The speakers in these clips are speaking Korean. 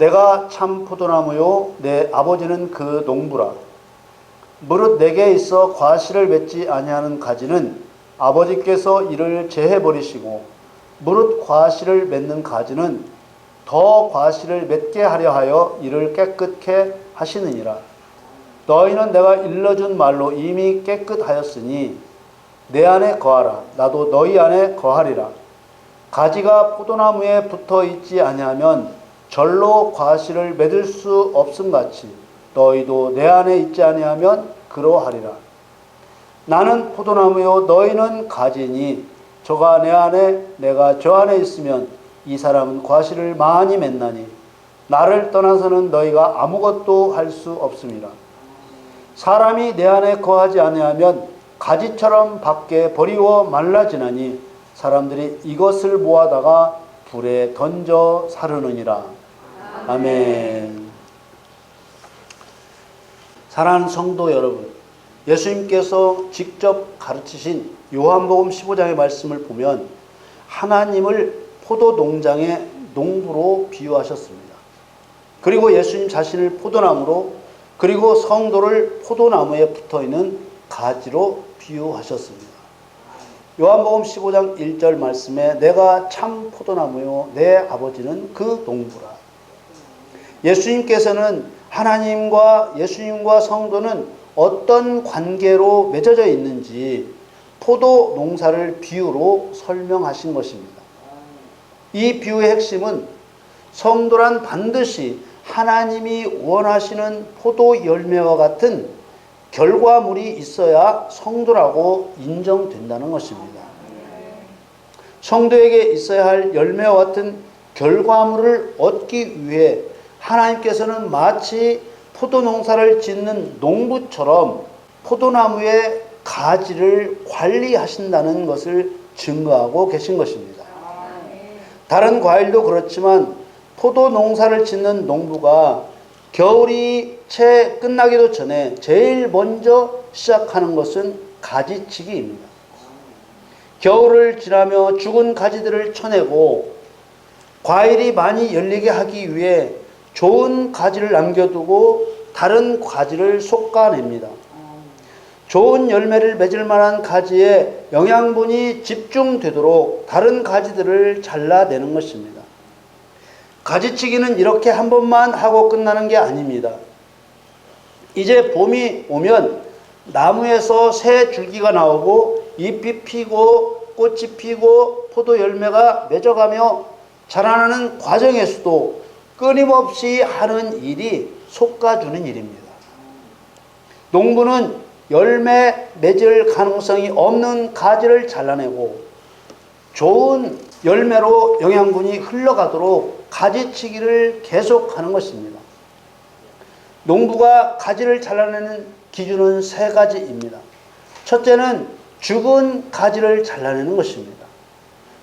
내가 참 포도나무요 내 아버지는 그 농부라. 무릇 내게 있어 과실을 맺지 아니하는 가지는 아버지께서 이를 제해 버리시고 무릇 과실을 맺는 가지는 더 과실을 맺게 하려 하여 이를 깨끗게 하시느니라. 너희는 내가 일러준 말로 이미 깨끗하였으니 내 안에 거하라. 나도 너희 안에 거하리라. 가지가 포도나무에 붙어 있지 아니하면 절로 과실을 맺을 수 없음같이 너희도 내 안에 있지 아니하면 그러하리라. 나는 포도나무요 너희는 가지니 저가 내 안에 내가 저 안에 있으면 이 사람은 과실을 많이 맺나니 나를 떠나서는 너희가 아무것도 할 수 없음이라. 사람이 내 안에 거하지 아니하면 가지처럼 밖에 버리워 말라지나니 사람들이 이것을 모아다가 불에 던져 사르느니라. 아멘. 사랑하는 성도 여러분, 예수님께서 직접 가르치신 요한복음 15장의 말씀을 보면 하나님을 포도 농장의 농부로 비유하셨습니다. 그리고 예수님 자신을 포도나무로, 그리고 성도를 포도나무에 붙어있는 가지로 비유하셨습니다. 요한복음 15장 1절 말씀에 내가 참 포도나무요 내 아버지는 그 농부라. 예수님께서는 하나님과 예수님과 성도는 어떤 관계로 맺어져 있는지 포도 농사를 비유로 설명하신 것입니다. 이 비유의 핵심은 성도란 반드시 하나님이 원하시는 포도 열매와 같은 결과물이 있어야 성도라고 인정된다는 것입니다. 성도에게 있어야 할 열매와 같은 결과물을 얻기 위해 하나님께서는 마치 포도 농사를 짓는 농부처럼 포도나무의 가지를 관리하신다는 것을 증거하고 계신 것입니다. 다른 과일도 그렇지만 포도 농사를 짓는 농부가 겨울이 채 끝나기도 전에 제일 먼저 시작하는 것은 가지치기입니다. 겨울을 지나며 죽은 가지들을 쳐내고 과일이 많이 열리게 하기 위해 좋은 가지를 남겨두고 다른 가지를 솎아냅니다. 좋은 열매를 맺을 만한 가지에 영양분이 집중되도록 다른 가지들을 잘라내는 것입니다. 가지치기는 이렇게 한 번만 하고 끝나는 게 아닙니다. 이제 봄이 오면 나무에서 새 줄기가 나오고 잎이 피고 꽃이 피고 포도 열매가 맺어가며 자라나는 과정에서도 끊임없이 하는 일이 솎아주는 일입니다. 농부는 열매 맺을 가능성이 없는 가지를 잘라내고 좋은 열매로 영양분이 흘러가도록 가지치기를 계속하는 것입니다. 농부가 가지를 잘라내는 기준은 세 가지입니다. 첫째는 죽은 가지를 잘라내는 것입니다.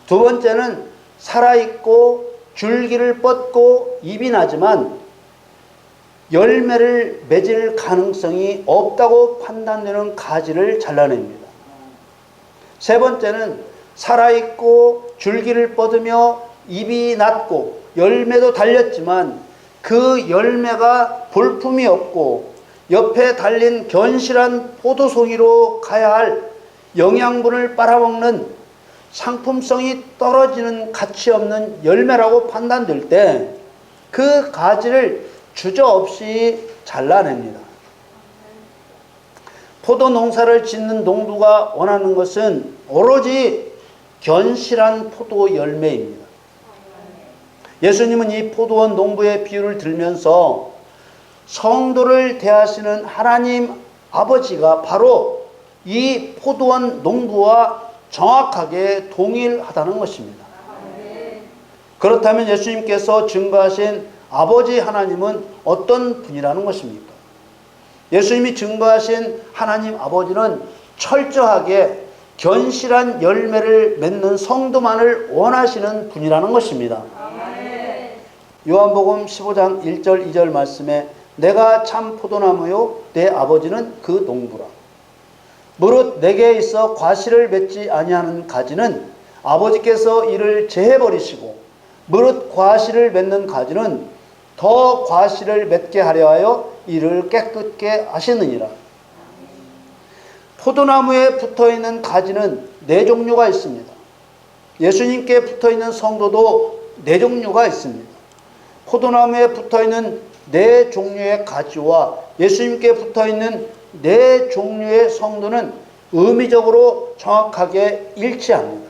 두 번째는 살아있고 줄기를 뻗고 잎이 나지만 열매를 맺을 가능성이 없다고 판단되는 가지를 잘라냅니다. 세 번째는 살아있고 줄기를 뻗으며 잎이 났고 열매도 달렸지만 그 열매가 볼품이 없고 옆에 달린 견실한 포도송이로 가야 할 영양분을 빨아먹는 상품성이 떨어지는 가치 없는 열매라고 판단될 때 그 가지를 주저없이 잘라냅니다. 포도 농사를 짓는 농부가 원하는 것은 오로지 견실한 포도 열매입니다. 예수님은 이 포도원 농부의 비유를 들면서 성도를 대하시는 하나님 아버지가 바로 이 포도원 농부와 정확하게 동일하다는 것입니다. 그렇다면 예수님께서 증거하신 아버지 하나님은 어떤 분이라는 것입니까? 예수님이 증거하신 하나님 아버지는 철저하게 견실한 열매를 맺는 성도만을 원하시는 분이라는 것입니다. 요한복음 15장 1절 2절 말씀에 내가 참 포도나무요 내 아버지는 그 농부라. 무릇 내게 있어 과실을 맺지 아니하는 가지는 아버지께서 이를 제해 버리시고 무릇 과실을 맺는 가지는 더 과실을 맺게 하려 하여 이를 깨끗게 하시느니라. 포도나무에 붙어있는 가지는 4종류가 있습니다. 예수님께 붙어있는 성도도 4종류가 있습니다. 포도나무에 붙어있는 4종류의 가지와 예수님께 붙어있는 4종류의 성도는 의미적으로 정확하게 일치합니다.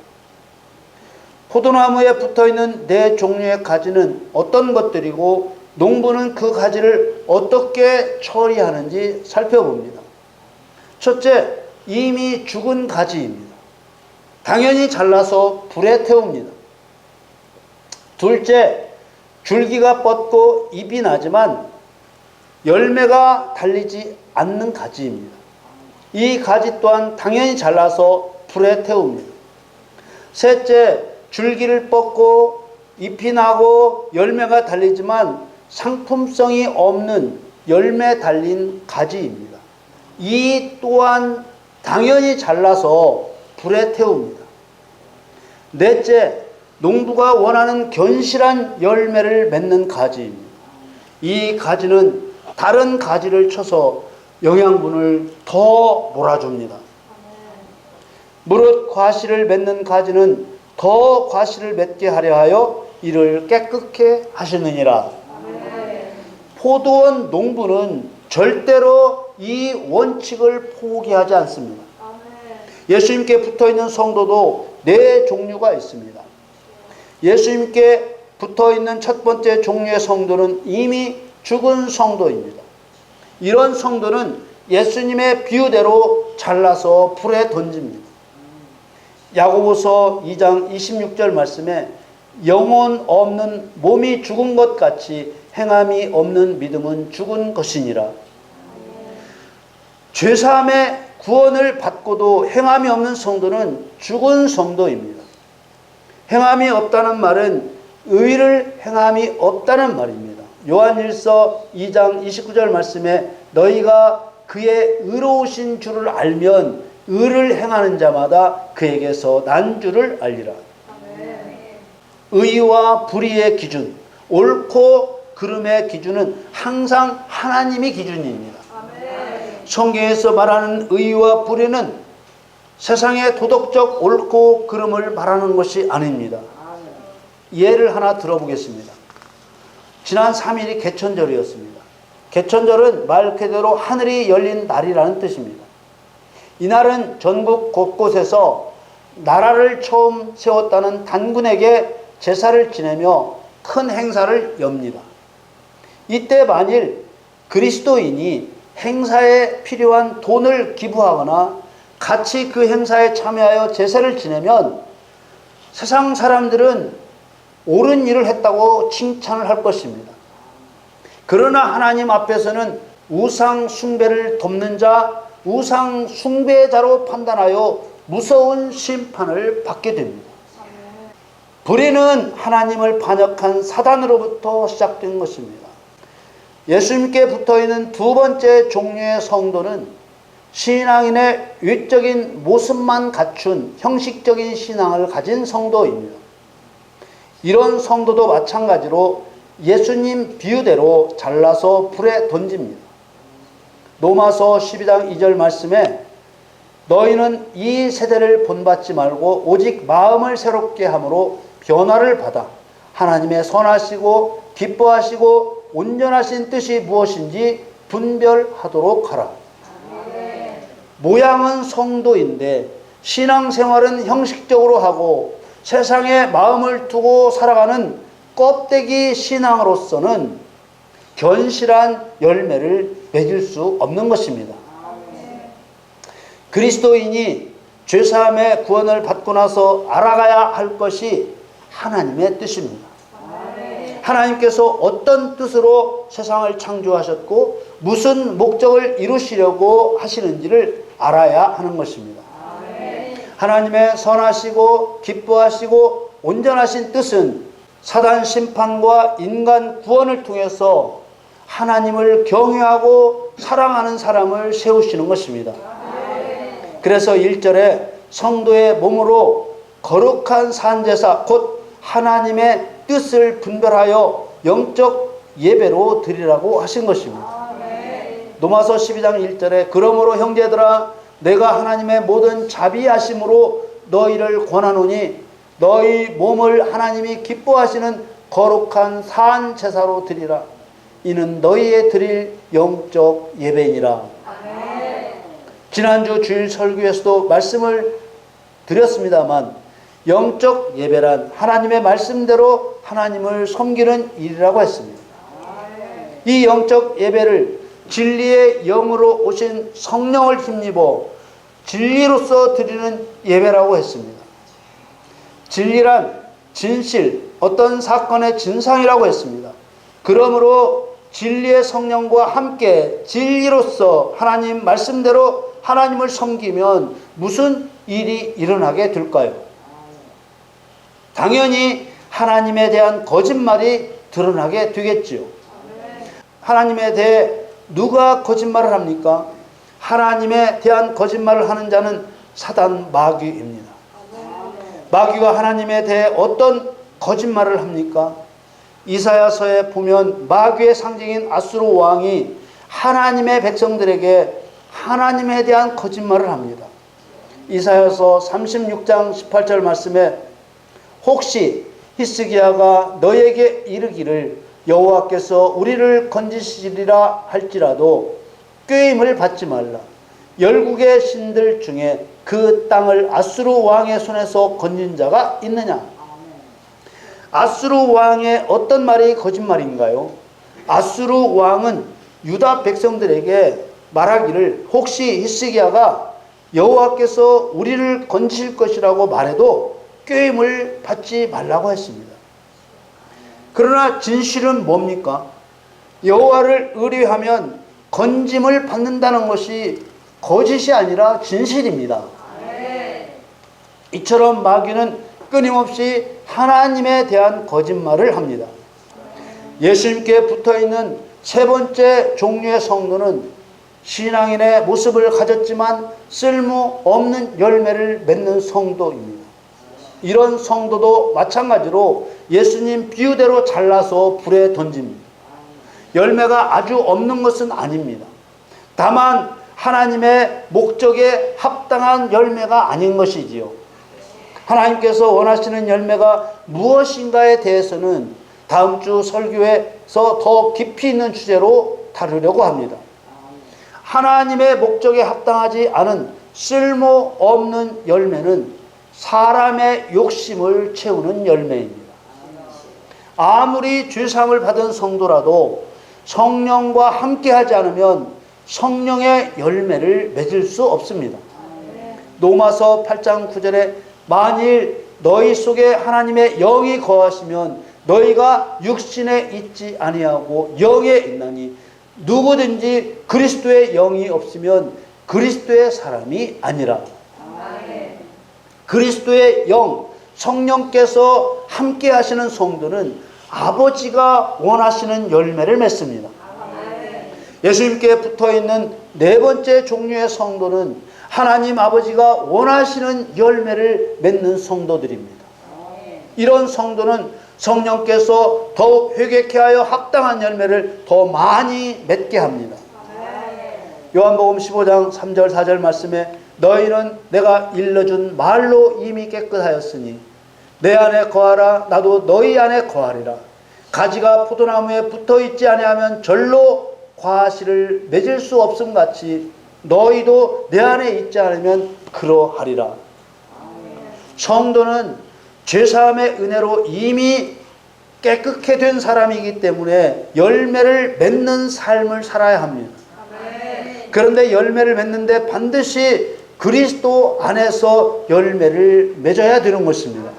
포도나무에 붙어있는 4종류의 가지는 어떤 것들이고 농부는 그 가지를 어떻게 처리하는지 살펴봅니다. 첫째, 이미 죽은 가지입니다. 당연히 잘라서 불에 태웁니다. 둘째, 줄기가 뻗고 잎이 나지만 열매가 달리지 않는 가지입니다. 이 가지 또한 당연히 잘라서 불에 태웁니다. 셋째, 줄기를 뻗고 잎이 나고 열매가 달리지만 상품성이 없는 열매 달린 가지입니다. 이 또한 당연히 잘라서 불에 태웁니다. 넷째, 농부가 원하는 견실한 열매를 맺는 가지입니다. 이 가지는 다른 가지를 쳐서 영양분을 더 몰아줍니다. 무릇 과실을 맺는 가지는 더 과실을 맺게 하려 하여 이를 깨끗게 하시느니라. 포도원 농부는 절대로 이 원칙을 포기하지 않습니다. 예수님께 붙어있는 성도도 4종류가 있습니다. 예수님께 붙어있는 첫 번째 종류의 성도는 이미 죽은 성도입니다. 이런 성도는 예수님의 비유대로 잘라서 불에 던집니다. 야고보서 2장 26절 말씀에 영혼 없는 몸이 죽은 것 같이 행함이 없는 믿음은 죽은 것이니라. 죄사함의 구원을 받고도 행함이 없는 성도는 죽은 성도입니다. 행함이 없다는 말은 의를 행함이 없다는 말입니다. 요한일서 2장 29절 말씀에 너희가 그의 의로우신 줄을 알면 의를 행하는 자마다 그에게서 난 줄을 알리라. 의와 불의의 기준, 옳고 그름의 기준은 항상 하나님이 기준입니다. 성경에서 말하는 의와 불의는 세상의 도덕적 옳고 그름을 말하는 것이 아닙니다. 예를 하나 들어보겠습니다. 지난 3일이 개천절이었습니다. 개천절은 말 그대로 하늘이 열린 날이라는 뜻입니다. 이날은 전국 곳곳에서 나라를 처음 세웠다는 단군에게 제사를 지내며 큰 행사를 엽니다. 이때 만일 그리스도인이 행사에 필요한 돈을 기부하거나 같이 그 행사에 참여하여 제사를 지내면 세상 사람들은 옳은 일을 했다고 칭찬을 할 것입니다. 그러나 하나님 앞에서는 우상 숭배를 돕는 자, 우상 숭배자로 판단하여 무서운 심판을 받게 됩니다. 불의는 하나님을 반역한 사단으로부터 시작된 것입니다. 예수님께 붙어있는 두 번째 종류의 성도는 신앙인의 외적인 모습만 갖춘 형식적인 신앙을 가진 성도입니다. 이런 성도도 마찬가지로 예수님 비유대로 잘라서 불에 던집니다. 로마서 12장 2절 말씀에 너희는 이 세대를 본받지 말고 오직 마음을 새롭게 함으로 변화를 받아 하나님의 선하시고 기뻐하시고 온전하신 뜻이 무엇인지 분별하도록 하라. 모양은 성도인데 신앙생활은 형식적으로 하고 세상에 마음을 두고 살아가는 껍데기 신앙으로서는 견실한 열매를 맺을 수 없는 것입니다. 그리스도인이 죄사함의 구원을 받고 나서 알아가야 할 것이 하나님의 뜻입니다. 하나님께서 어떤 뜻으로 세상을 창조하셨고 무슨 목적을 이루시려고 하시는지를 알아야 하는 것입니다. 하나님의 선하시고 기뻐하시고 온전하신 뜻은 사단 심판과 인간 구원을 통해서 하나님을 경외하고 사랑하는 사람을 세우시는 것입니다. 그래서 1절에 성도의 몸으로 거룩한 산제사 곧 하나님의 뜻을 분별하여 영적 예배로 드리라고 하신 것입니다. 로마서 12장 1절에 그러므로 형제들아 내가 하나님의 모든 자비하심으로 너희를 권하노니 너희 몸을 하나님이 기뻐하시는 거룩한 산 제사로 드리라. 이는 너희의 드릴 영적 예배니라. 지난주 주일 설교에서도 말씀을 드렸습니다만 영적 예배란 하나님의 말씀대로 하나님을 섬기는 일이라고 했습니다. 이 영적 예배를 진리의 영으로 오신 성령을 힘입어 진리로서 드리는 예배라고 했습니다. 진리란 진실, 어떤 사건의 진상이라고 했습니다. 그러므로 진리의 성령과 함께 진리로서 하나님 말씀대로 하나님을 섬기면 무슨 일이 일어나게 될까요? 당연히 하나님에 대한 거짓말이 드러나게 되겠지요. 하나님에 대해 누가 거짓말을 합니까? 하나님에 대한 거짓말을 하는 자는 사단 마귀입니다. 마귀가 하나님에 대해 어떤 거짓말을 합니까? 이사야서에 보면 마귀의 상징인 아수르 왕이 하나님의 백성들에게 하나님에 대한 거짓말을 합니다. 이사야서 36장 18절 말씀에 혹시 히스기야가 너에게 이르기를 여호와께서 우리를 건지시리라 할지라도 꾀임을 받지 말라. 열국의 신들 중에 그 땅을 아수르 왕의 손에서 건진 자가 있느냐? 아수르 왕의 어떤 말이 거짓말인가요? 아수르 왕은 유다 백성들에게 말하기를 혹시 히스기야가 여호와께서 우리를 건지실 것이라고 말해도 꾀임을 받지 말라고 했습니다. 그러나 진실은 뭡니까? 여호와를 의뢰하면 건짐을 받는다는 것이 거짓이 아니라 진실입니다. 이처럼 마귀는 끊임없이 하나님에 대한 거짓말을 합니다. 예수님께 붙어있는 세 번째 종류의 성도는 신앙인의 모습을 가졌지만 쓸모없는 열매를 맺는 성도입니다. 이런 성도도 마찬가지로 예수님 비유대로 잘라서 불에 던집니다. 열매가 아주 없는 것은 아닙니다. 다만 하나님의 목적에 합당한 열매가 아닌 것이지요. 하나님께서 원하시는 열매가 무엇인가에 대해서는 다음 주 설교에서 더 깊이 있는 주제로 다루려고 합니다. 하나님의 목적에 합당하지 않은 쓸모없는 열매는 사람의 욕심을 채우는 열매입니다. 아무리 죄사함을 받은 성도라도 성령과 함께하지 않으면 성령의 열매를 맺을 수 없습니다. 로마서 8장 9절에 만일 너희 속에 하나님의 영이 거하시면 너희가 육신에 있지 아니하고 영에 있나니 누구든지 그리스도의 영이 없으면 그리스도의 사람이 아니라. 그리스도의 영, 성령께서 함께 하시는 성도는 아버지가 원하시는 열매를 맺습니다. 예수님께 붙어있는 네 번째 종류의 성도는 하나님 아버지가 원하시는 열매를 맺는 성도들입니다. 이런 성도는 성령께서 더욱 회개케 하여 합당한 열매를 더 많이 맺게 합니다. 요한복음 15장 3절 4절 말씀에 너희는 내가 일러준 말로 이미 깨끗하였으니 내 안에 거하라 나도 너희 안에 거하리라. 가지가 포도나무에 붙어있지 아니하면 절로 과실을 맺을 수 없음 같이 너희도 내 안에 있지 않으면 그러하리라. 성도는 죄사함의 은혜로 이미 깨끗게 된 사람이기 때문에 열매를 맺는 삶을 살아야 합니다. 그런데 열매를 맺는데 반드시 그리스도 안에서 열매를 맺어야 되는 것입니다.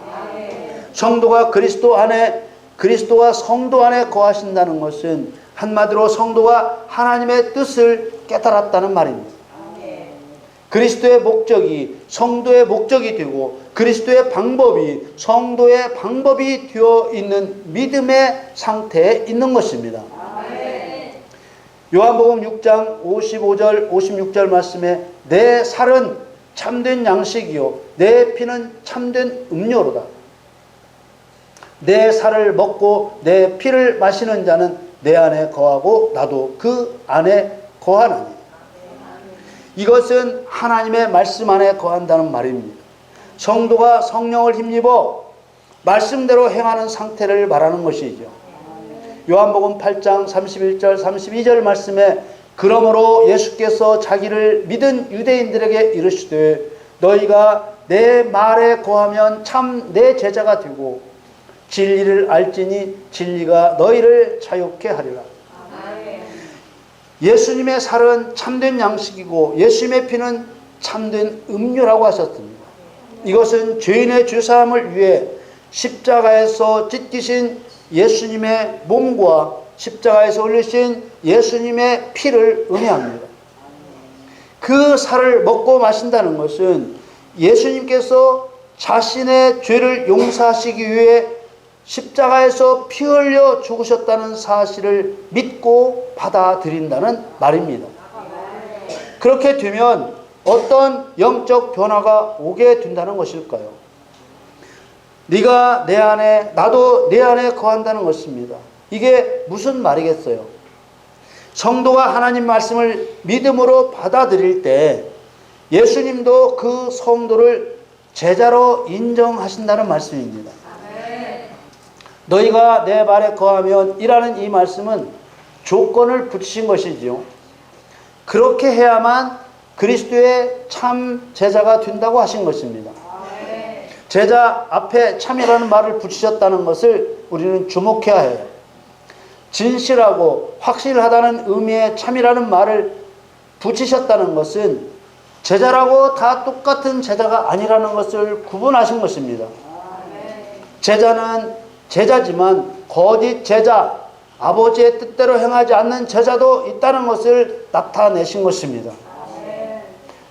성도가 그리스도 안에, 그리스도가 성도 안에 거하신다는 것은 한마디로 성도가 하나님의 뜻을 깨달았다는 말입니다. 그리스도의 목적이 성도의 목적이 되고 그리스도의 방법이 성도의 방법이 되어 있는 믿음의 상태에 있는 것입니다. 요한복음 6장 55절 56절 말씀에 내 살은 참된 양식이요 내 피는 참된 음료로다. 내 살을 먹고 내 피를 마시는 자는 내 안에 거하고 나도 그 안에 거하나니. 이것은 하나님의 말씀 안에 거한다는 말입니다. 성도가 성령을 힘입어 말씀대로 행하는 상태를 말하는 것이죠. 요한복음 8장 31절 32절 말씀에 그러므로 예수께서 자기를 믿은 유대인들에게 이르시되 너희가 내 말에 거하면 참 내 제자가 되고 진리를 알지니 진리가 너희를 자유케 하리라. 예수님의 살은 참된 양식이고 예수님의 피는 참된 음료라고 하셨습니다. 이것은 죄인의 죄사함을 위해 십자가에서 찢기신 예수님의 몸과 십자가에서 흘리신 예수님의 피를 의미합니다. 그 살을 먹고 마신다는 것은 예수님께서 자신의 죄를 용서하시기 위해 십자가에서 피 흘려 죽으셨다는 사실을 믿고 받아들인다는 말입니다. 그렇게 되면 어떤 영적 변화가 오게 된다는 것일까요? 네가 내 안에 나도 내 안에 거한다는 것입니다. 이게 무슨 말이겠어요? 성도가 하나님 말씀을 믿음으로 받아들일 때 예수님도 그 성도를 제자로 인정하신다는 말씀입니다. 너희가 내 말에 거하면 이라는 이 말씀은 조건을 붙이신 것이지요. 그렇게 해야만 그리스도의 참 제자가 된다고 하신 것입니다. 제자 앞에 참이라는 말을 붙이셨다는 것을 우리는 주목해야 해요. 진실하고 확실하다는 의미의 참이라는 말을 붙이셨다는 것은 제자라고 다 똑같은 제자가 아니라는 것을 구분하신 것입니다. 제자는 제자지만 거짓 제자, 아버지의 뜻대로 행하지 않는 제자도 있다는 것을 나타내신 것입니다.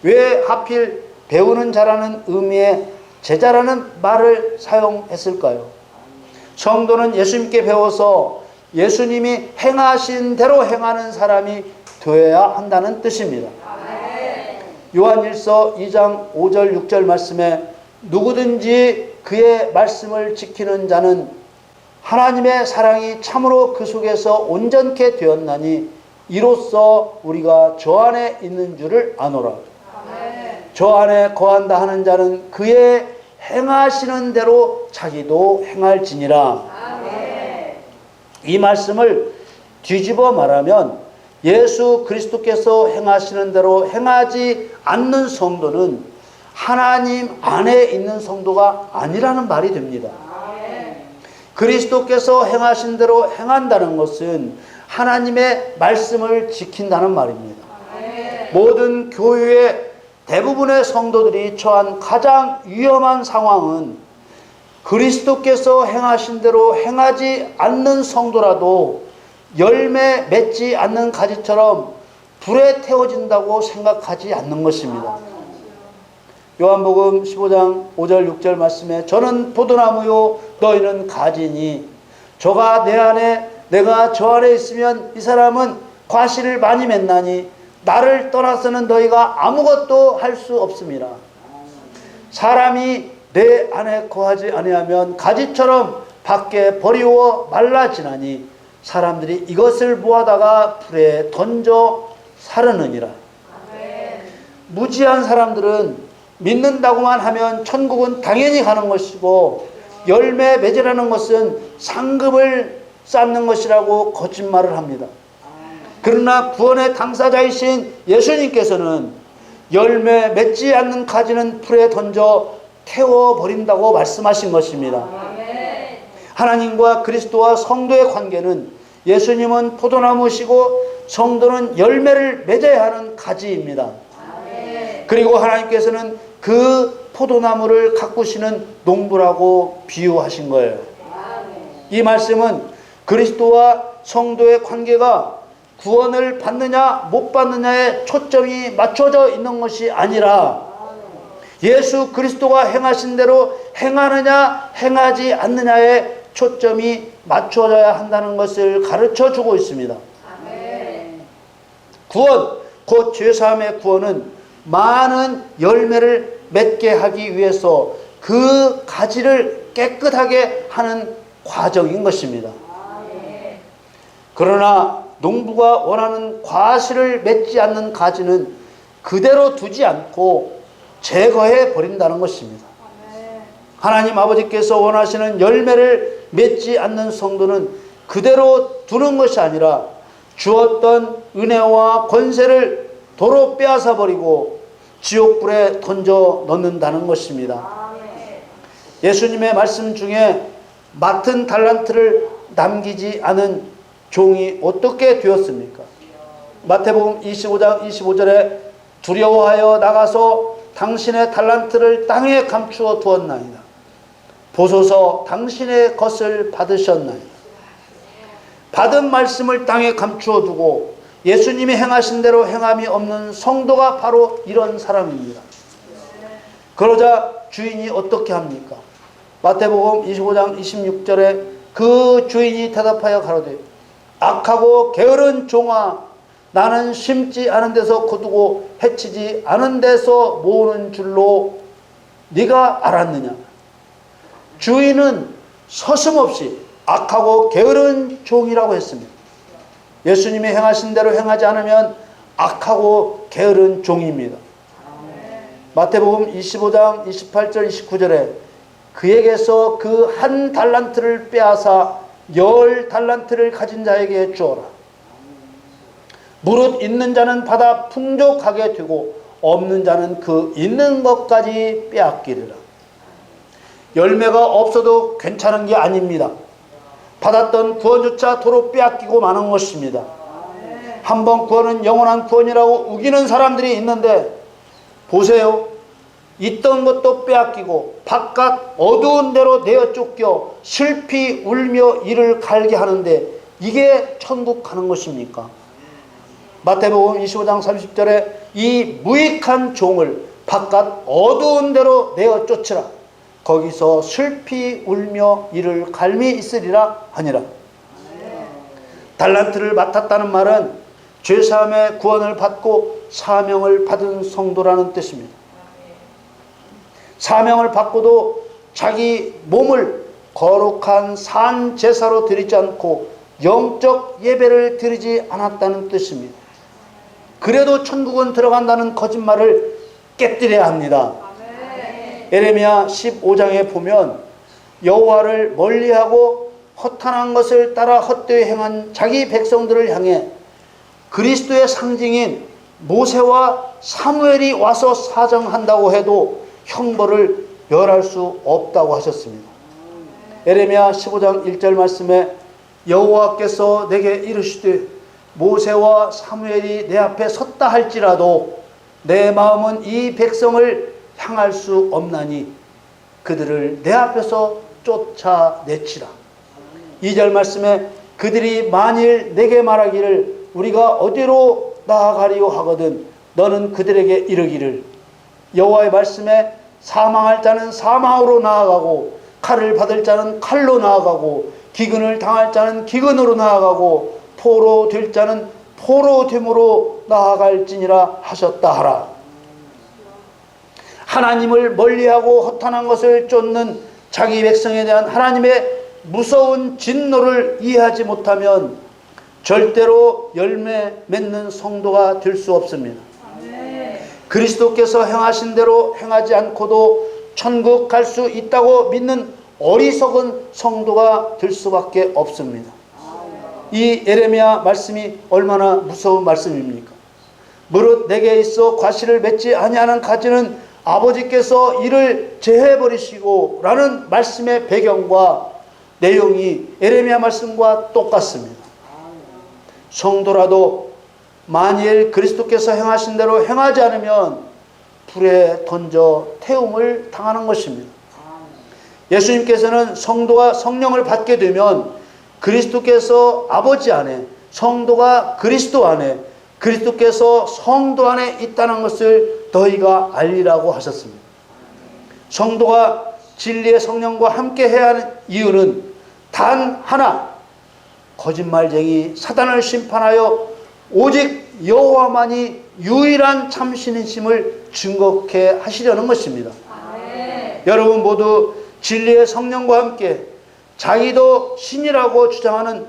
왜 하필 배우는 자라는 의미의 제자라는 말을 사용했을까요? 성도는 예수님께 배워서 예수님이 행하신 대로 행하는 사람이 되어야 한다는 뜻입니다. 요한일서 2장 5절 6절 말씀에 누구든지 그의 말씀을 지키는 자는 하나님의 사랑이 참으로 그 속에서 온전케 되었나니 이로써 우리가 저 안에 있는 줄을 아노라. 저 안에 거한다 하는 자는 그의 행하시는 대로 자기도 행할지니라. 이 말씀을 뒤집어 말하면 예수 그리스도께서 행하시는 대로 행하지 않는 성도는 하나님 안에 있는 성도가 아니라는 말이 됩니다. 그리스도께서 행하신 대로 행한다는 것은 하나님의 말씀을 지킨다는 말입니다. 모든 교회의 대부분의 성도들이 처한 가장 위험한 상황은 그리스도께서 행하신 대로 행하지 않는 성도라도 열매 맺지 않는 가지처럼 불에 태워진다고 생각하지 않는 것입니다. 요한복음 15장 5절 6절 말씀에 저는 포도나무요 너희는 가지니 저가 내 안에 내가 저 안에 있으면 이 사람은 과실을 많이 맺나니 나를 떠나서는 너희가 아무것도 할 수 없습니다. 사람이 내 안에 거하지 아니하면 가지처럼 밖에 버리워 말라지나니 사람들이 이것을 모아다가 불에 던져 사르느니라. 무지한 사람들은 믿는다고만 하면 천국은 당연히 가는 것이고 열매 맺으라는 것은 상급을 쌓는 것이라고 거짓말을 합니다. 그러나 구원의 당사자이신 예수님께서는 열매 맺지 않는 가지는 불에 던져 태워버린다고 말씀하신 것입니다. 하나님과 그리스도와 성도의 관계는 예수님은 포도나무시고 성도는 열매를 맺어야 하는 가지입니다. 그리고 하나님께서는 그 포도나무를 가꾸시는 농부라고 비유하신 거예요. 이 말씀은 그리스도와 성도의 관계가 구원을 받느냐 못 받느냐에 초점이 맞춰져 있는 것이 아니라 예수 그리스도가 행하신 대로 행하느냐 행하지 않느냐에 초점이 맞춰져야 한다는 것을 가르쳐 주고 있습니다. 구원, 곧 죄사함의 구원은 많은 열매를 맺게 하기 위해서 그 가지를 깨끗하게 하는 과정인 것입니다. 그러나 농부가 원하는 과실을 맺지 않는 가지는 그대로 두지 않고 제거해 버린다는 것입니다. 하나님 아버지께서 원하시는 열매를 맺지 않는 성도는 그대로 두는 것이 아니라 주었던 은혜와 권세를 도로 빼앗아 버리고 지옥불에 던져 넣는다는 것입니다. 예수님의 말씀 중에 맡은 달란트를 남기지 않은 종이 어떻게 되었습니까? 마태복음 25장 25절에 두려워하여 나가서 당신의 달란트를 땅에 감추어 두었나이다. 보소서 당신의 것을 받으셨나이다. 받은 말씀을 땅에 감추어 두고 예수님이 행하신 대로 행함이 없는 성도가 바로 이런 사람입니다. 그러자 주인이 어떻게 합니까? 마태복음 25장 26절에 그 주인이 대답하여 가로되 악하고 게으른 종아, 나는 심지 않은 데서 거두고 해치지 않은 데서 모으는 줄로 네가 알았느냐? 주인은 서슴없이 악하고 게으른 종이라고 했습니다. 예수님이 행하신 대로 행하지 않으면 악하고 게으른 종입니다. 마태복음 25장 28절 29절에 그에게서 그 한 달란트를 빼앗아 10달란트를 가진 자에게 주어라. 무릇 있는 자는 받아 풍족하게 되고 없는 자는 그 있는 것까지 빼앗기리라. 열매가 없어도 괜찮은 게 아닙니다. 받았던 구원조차 도로 빼앗기고 마는 것입니다. 한번 구원은 영원한 구원이라고 우기는 사람들이 있는데 보세요. 있던 것도 빼앗기고 바깥 어두운 데로 내어 쫓겨 슬피 울며 이를 갈게 하는데 이게 천국 가는 것입니까? 마태복음 25장 30절에 이 무익한 종을 바깥 어두운 데로 내어 쫓으라. 거기서 슬피 울며 이를 갈미 있으리라 하니라. 달란트를 맡았다는 말은 죄사함의 구원을 받고 사명을 받은 성도라는 뜻입니다. 사명을 받고도 자기 몸을 거룩한 산 제사로 드리지 않고 영적 예배를 드리지 않았다는 뜻입니다. 그래도 천국은 들어간다는 거짓말을 깨뜨려야 합니다. 에레미야 15장에 보면 여호와를 멀리하고 허탄한 것을 따라 헛되이 행한 자기 백성들을 향해 그리스도의 상징인 모세와 사무엘이 와서 사정한다고 해도 형벌을 멸할 수 없다고 하셨습니다. 에레미야 15장 1절 말씀에 여호와께서 내게 이르시되 모세와 사무엘이 내 앞에 섰다 할지라도 내 마음은 이 백성을 향할 수 없나니 그들을 내 앞에서 쫓아내치라. 2절 말씀에 그들이 만일 내게 말하기를 우리가 어디로 나아가리요 하거든 너는 그들에게 이르기를 여호와의 말씀에 사망할 자는 사망으로 나아가고 칼을 받을 자는 칼로 나아가고 기근을 당할 자는 기근으로 나아가고 포로 될 자는 포로 됨으로 나아갈지니라 하셨다 하라. 하나님을 멀리하고 허탄한 것을 쫓는 자기 백성에 대한 하나님의 무서운 진노를 이해하지 못하면 절대로 열매 맺는 성도가 될 수 없습니다. 그리스도께서 행하신 대로 행하지 않고도 천국 갈 수 있다고 믿는 어리석은 성도가 될 수밖에 없습니다. 이 에레미야 말씀이 얼마나 무서운 말씀입니까? 무릇 내게 있어 과실을 맺지 아니하는 가지는 아버지께서 이를 제해버리시고 라는 말씀의 배경과 내용이 에레미야 말씀과 똑같습니다. 성도라도 만일 그리스도께서 행하신 대로 행하지 않으면 불에 던져 태움을 당하는 것입니다. 예수님께서는 성도가 성령을 받게 되면 그리스도께서 아버지 안에, 성도가 그리스도 안에, 그리스도께서 성도 안에 있다는 것을 너희가 알리라고 하셨습니다. 성도가 진리의 성령과 함께 해야 하는 이유는 단 하나, 거짓말쟁이 사단을 심판하여 오직 여호와만이 유일한 참신이심을 증거케 하시려는 것입니다. 여러분 모두 진리의 성령과 함께 자기도 신이라고 주장하는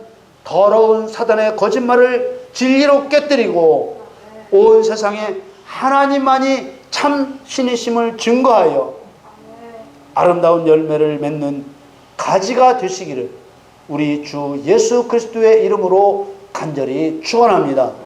더러운 사단의 거짓말을 진리로 깨뜨리고 온 세상에 하나님만이 참 신이심을 증거하여 아름다운 열매를 맺는 가지가 되시기를 우리 주 예수 그리스도의 이름으로 간절히 축원합니다.